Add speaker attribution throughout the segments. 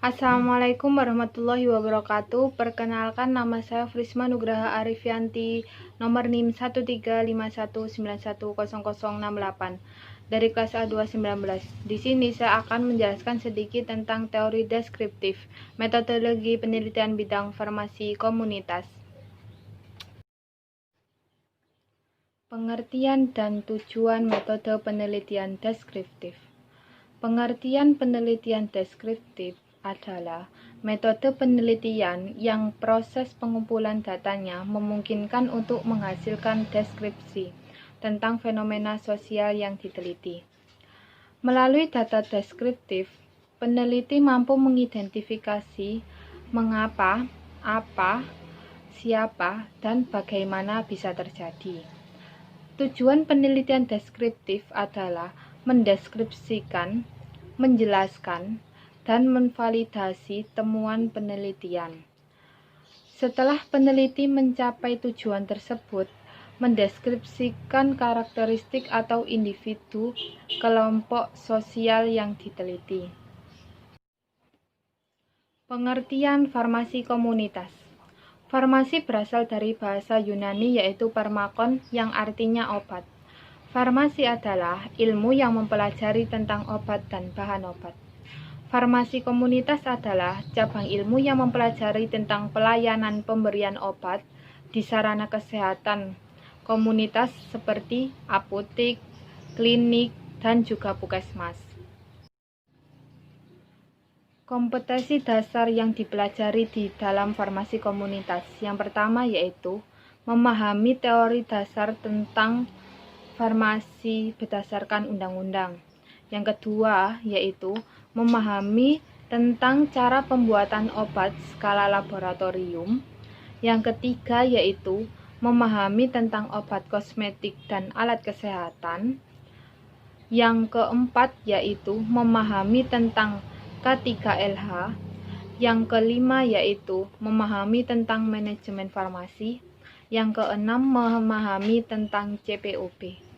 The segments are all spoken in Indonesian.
Speaker 1: Assalamualaikum warahmatullahi wabarakatuh. Perkenalkan, nama saya Frisma Nugraha Arifianti, nomor NIM 13519191068 dari kelas A219. Di sini saya akan menjelaskan sedikit tentang teori deskriptif, metodologi penelitian bidang farmasi komunitas. Pengertian dan tujuan metode penelitian deskriptif. Pengertian penelitian deskriptif adalah metode penelitian yang proses pengumpulan datanya memungkinkan untuk menghasilkan deskripsi tentang fenomena sosial yang diteliti. Melalui data deskriptif, peneliti mampu mengidentifikasi mengapa, apa, siapa, dan bagaimana bisa terjadi. Tujuan penelitian deskriptif adalah mendeskripsikan, menjelaskan, dan menvalidasi temuan penelitian. Setelah peneliti mencapai tujuan tersebut, mendeskripsikan karakteristik atau individu kelompok sosial yang diteliti. Pengertian farmasi komunitas. Farmasi berasal dari bahasa Yunani yaitu pharmakon yang artinya obat. Farmasi adalah ilmu yang mempelajari tentang obat dan bahan obat. Farmasi komunitas adalah cabang ilmu yang mempelajari tentang pelayanan pemberian obat di sarana kesehatan komunitas seperti apotek, klinik, dan juga puskesmas. Kompetensi dasar yang dipelajari di dalam farmasi komunitas. Yang pertama yaitu memahami teori dasar tentang farmasi berdasarkan undang-undang. Yang kedua yaitu memahami tentang cara pembuatan obat skala laboratorium. Yang ketiga yaitu memahami tentang obat kosmetik dan alat kesehatan. Yang keempat yaitu memahami tentang K3LH. Yang kelima yaitu memahami tentang manajemen farmasi. Yang keenam memahami tentang CPOP.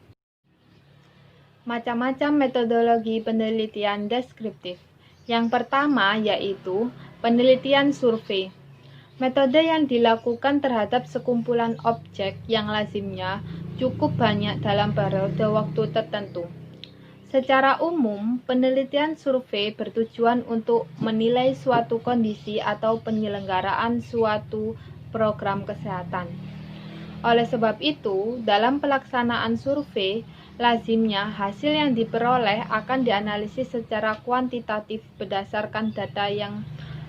Speaker 1: Macam-macam metodologi penelitian deskriptif. Yang pertama yaitu penelitian survei. Metode yang dilakukan terhadap sekumpulan objek yang lazimnya cukup banyak dalam periode waktu tertentu. Secara umum, penelitian survei bertujuan untuk menilai suatu kondisi atau penyelenggaraan suatu program kesehatan. Oleh sebab itu, dalam pelaksanaan survei, lazimnya hasil yang diperoleh akan dianalisis secara kuantitatif berdasarkan data yang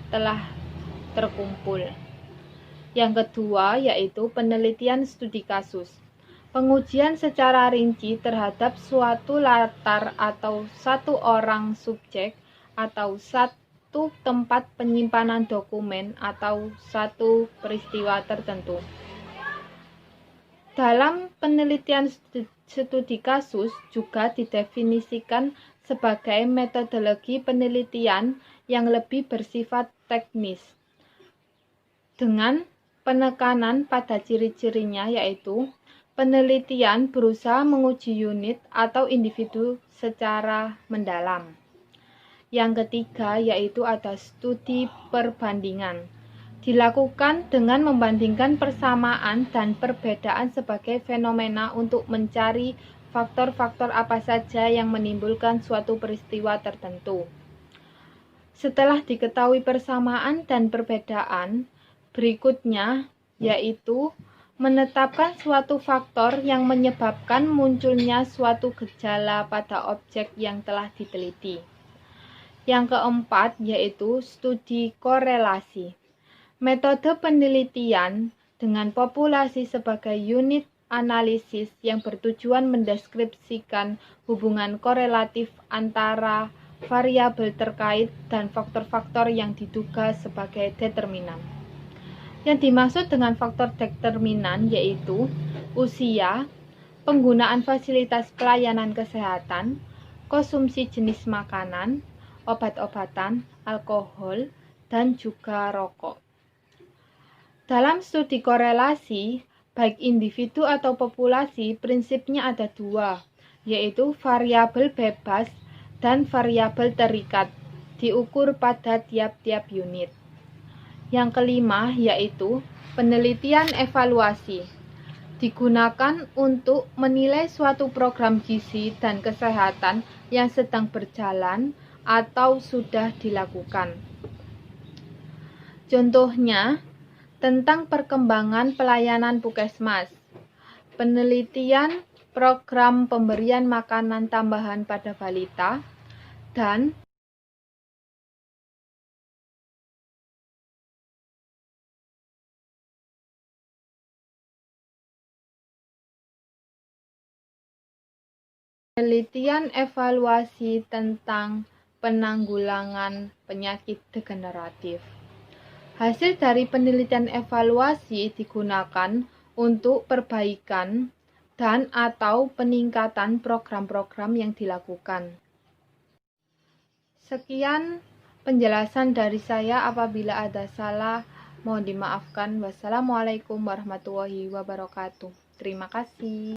Speaker 1: telah terkumpul. Yang kedua yaitu penelitian studi kasus. Pengujian secara rinci terhadap suatu latar atau satu orang subjek atau satu tempat penyimpanan dokumen atau satu peristiwa tertentu. Dalam penelitian studi kasus juga didefinisikan sebagai metodologi penelitian yang lebih bersifat teknis, dengan penekanan pada ciri-cirinya yaitu penelitian berusaha menguji unit atau individu secara mendalam. Yang ketiga yaitu ada studi perbandingan. Dilakukan dengan membandingkan persamaan dan perbedaan sebagai fenomena untuk mencari faktor-faktor apa saja yang menimbulkan suatu peristiwa tertentu. Setelah diketahui persamaan dan perbedaan, berikutnya yaitu menetapkan suatu faktor yang menyebabkan munculnya suatu gejala pada objek yang telah diteliti. Yang keempat yaitu studi korelasi. Metode penelitian dengan populasi sebagai unit analisis yang bertujuan mendeskripsikan hubungan korelatif antara variabel terkait dan faktor-faktor yang diduga sebagai determinan. Yang dimaksud dengan faktor determinan yaitu usia, penggunaan fasilitas pelayanan kesehatan, konsumsi jenis makanan, obat-obatan, alkohol, dan juga rokok. Dalam studi korelasi, baik individu atau populasi, prinsipnya ada dua, yaitu variabel bebas dan variabel terikat. diukur pada tiap-tiap unit. Yang kelima yaitu penelitian evaluasi. Digunakan untuk menilai suatu program gizi dan kesehatan yang sedang berjalan atau sudah dilakukan. Contohnya, tentang perkembangan pelayanan puskesmas, penelitian program pemberian makanan tambahan pada balita, dan penelitian evaluasi tentang penanggulangan penyakit degeneratif. Hasil dari penelitian evaluasi digunakan untuk perbaikan dan atau peningkatan program-program yang dilakukan. Sekian penjelasan dari saya. Apabila ada salah, mohon dimaafkan. Wassalamualaikum warahmatullahi wabarakatuh. Terima kasih.